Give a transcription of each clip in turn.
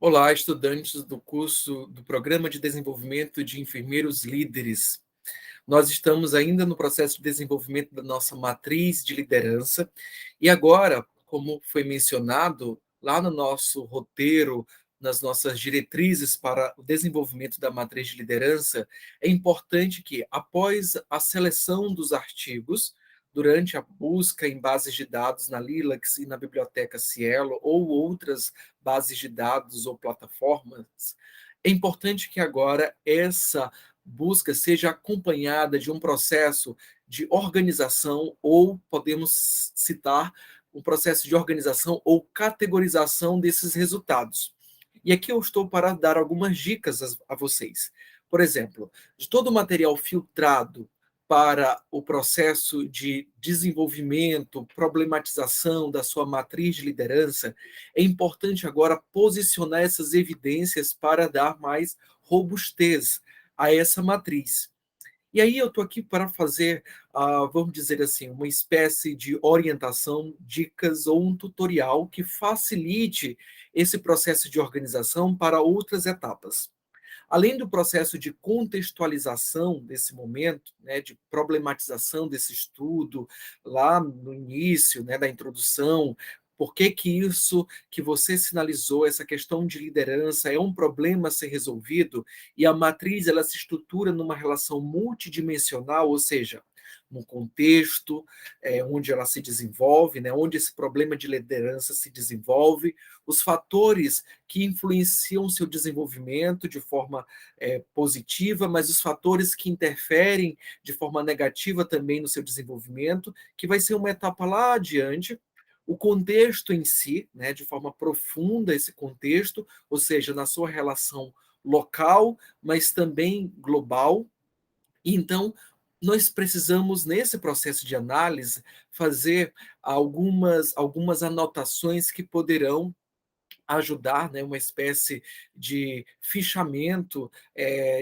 Olá, estudantes do curso do Programa de Desenvolvimento de Enfermeiros Líderes. Nós estamos ainda no processo de desenvolvimento da nossa matriz de liderança e agora, como foi mencionado lá no nosso roteiro, nas nossas diretrizes para o desenvolvimento da matriz de liderança, é importante que, após a seleção dos artigos, durante a busca em bases de dados na Lilacs e na biblioteca Cielo ou outras bases de dados ou plataformas, é importante que agora essa busca seja acompanhada de um processo de organização, ou podemos citar um processo de organização ou categorização desses resultados. E aqui eu estou para dar algumas dicas a vocês. Por exemplo, de todo o material filtrado para o processo de desenvolvimento, problematização da sua matriz de liderança, é importante agora posicionar essas evidências para dar mais robustez a essa matriz. E aí eu estou aqui para fazer, vamos dizer assim, uma espécie de orientação, dicas ou um tutorial que facilite esse processo de organização para outras etapas. Além do processo de contextualização desse momento, né, de problematização desse estudo, lá no início, né, da introdução, por que que isso que você sinalizou, essa questão de liderança, é um problema a ser resolvido, e a matriz ela se estrutura numa relação multidimensional, ou seja, num contexto onde ela se desenvolve, né, onde esse problema de liderança se desenvolve, os fatores que influenciam o seu desenvolvimento de forma positiva, mas os fatores que interferem de forma negativa também no seu desenvolvimento, que vai ser uma etapa lá adiante, o contexto em si, né, de forma profunda esse contexto, ou seja, na sua relação local, mas também global. E então, nós precisamos, nesse processo de análise, fazer algumas anotações que poderão ajudar, né, uma espécie de fichamento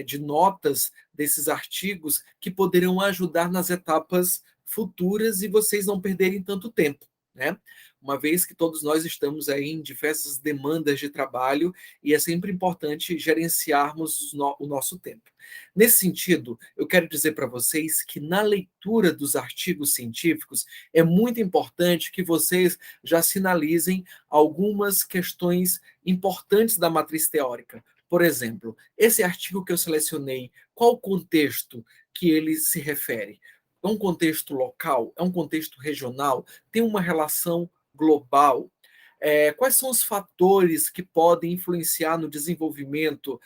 de notas desses artigos que poderão ajudar nas etapas futuras e vocês não perderem tanto tempo, né? Uma vez que todos nós estamos aí em diversas demandas de trabalho e é sempre importante gerenciarmos o nosso tempo. Nesse sentido, eu quero dizer para vocês que na leitura dos artigos científicos é muito importante que vocês já sinalizem algumas questões importantes da matriz teórica. Por exemplo, esse artigo que eu selecionei, qual o contexto que ele se refere? É um contexto local? É um contexto regional? Tem uma relação global? Quais são os fatores que podem influenciar no desenvolvimento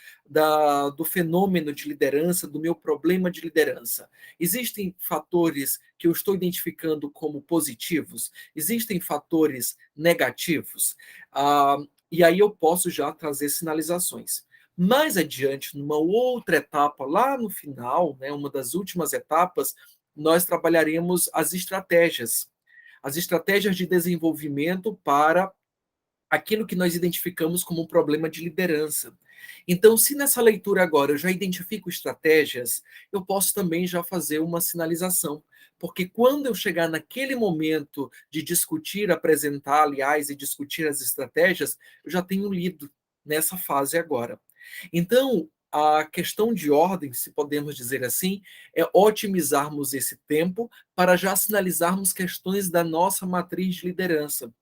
do fenômeno de liderança, do meu problema de liderança? Existem fatores que eu estou identificando como positivos? Existem fatores negativos? Ah, e aí eu posso já trazer sinalizações. Mais adiante, numa outra etapa, lá no final, né, uma das últimas etapas, nós trabalharemos as estratégias de desenvolvimento para aquilo que nós identificamos como um problema de liderança. Então, se nessa leitura agora eu já identifico estratégias, eu posso também já fazer uma sinalização, porque quando eu chegar naquele momento de discutir, apresentar, aliás, e discutir as estratégias, eu já tenho lido nessa fase agora. Então, a questão de ordem, se podemos dizer assim, é otimizarmos esse tempo para já sinalizarmos questões da nossa matriz de liderança.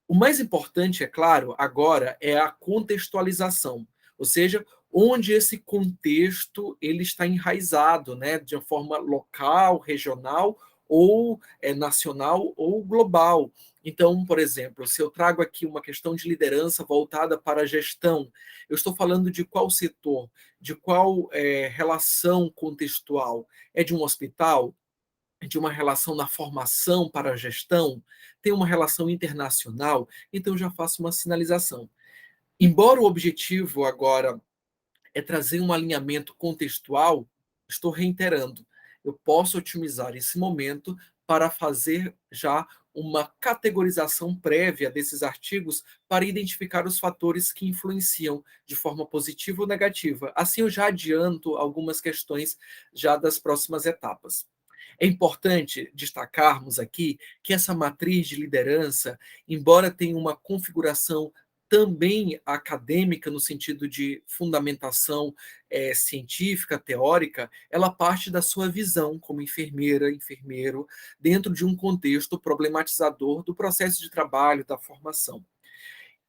O mais importante, é claro, agora é a contextualização, ou seja, onde esse contexto ele está enraizado, né, de uma forma local, regional ou nacional ou global. Então, por exemplo, se eu trago aqui uma questão de liderança voltada para a gestão, eu estou falando de qual setor, de qual relação contextual? É de um hospital? De uma relação na formação para a gestão, tem uma relação internacional, então eu já faço uma sinalização. Embora o objetivo agora é trazer um alinhamento contextual, estou reiterando, eu posso otimizar esse momento para fazer já uma categorização prévia desses artigos para identificar os fatores que influenciam de forma positiva ou negativa. Assim eu já adianto algumas questões já das próximas etapas. É importante destacarmos aqui que essa matriz de liderança, embora tenha uma configuração também acadêmica, no sentido de fundamentação científica, teórica, ela parte da sua visão como enfermeira, enfermeiro, dentro de um contexto problematizador do processo de trabalho, da formação.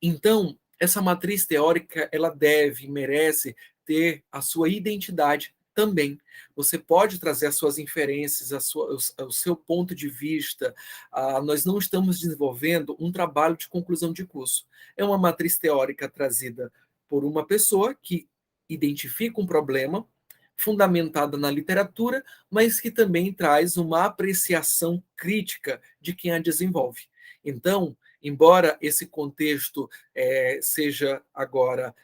Então, essa matriz teórica, ela deve, merece ter a sua identidade também. Você pode trazer as suas inferências, o seu ponto de vista. Nós não estamos desenvolvendo um trabalho de conclusão de curso. É uma matriz teórica trazida por uma pessoa que identifica um problema, fundamentada na literatura, mas que também traz uma apreciação crítica de quem a desenvolve. Então, embora esse contexto seja agora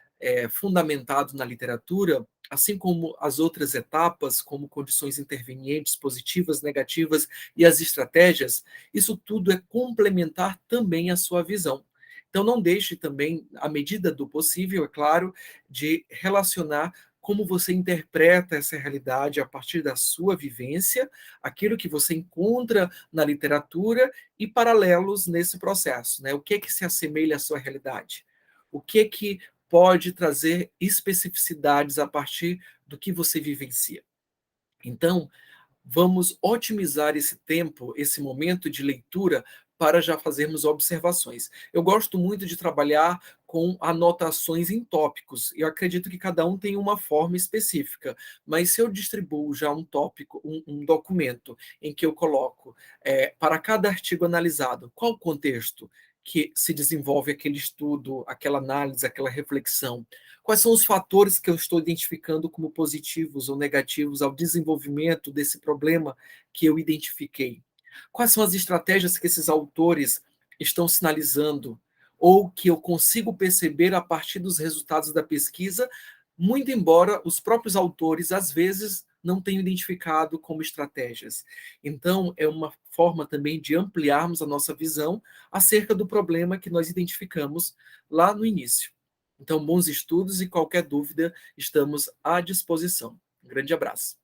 fundamentado na literatura, assim como as outras etapas, como condições intervenientes, positivas, negativas e as estratégias, isso tudo é complementar também à sua visão. Então, não deixe também, à medida do possível, é claro, de relacionar como você interpreta essa realidade a partir da sua vivência, aquilo que você encontra na literatura e paralelos nesse processo, né? O que é que se assemelha à sua realidade? O que é que pode trazer especificidades a partir do que você vivencia? Então, vamos otimizar esse tempo, esse momento de leitura, para já fazermos observações. Eu gosto muito de trabalhar com anotações em tópicos. Eu acredito que cada um tem uma forma específica, mas se eu distribuo já um tópico, um documento em que eu coloco para cada artigo analisado, qual o contexto que se desenvolve aquele estudo, aquela análise, aquela reflexão? Quais são os fatores que eu estou identificando como positivos ou negativos ao desenvolvimento desse problema que eu identifiquei? Quais são as estratégias que esses autores estão sinalizando ou que eu consigo perceber a partir dos resultados da pesquisa, muito embora os próprios autores, às vezes, não tenham identificado como estratégias. Então, é uma forma também de ampliarmos a nossa visão acerca do problema que nós identificamos lá no início. Então, bons estudos e qualquer dúvida, estamos à disposição. Um grande abraço.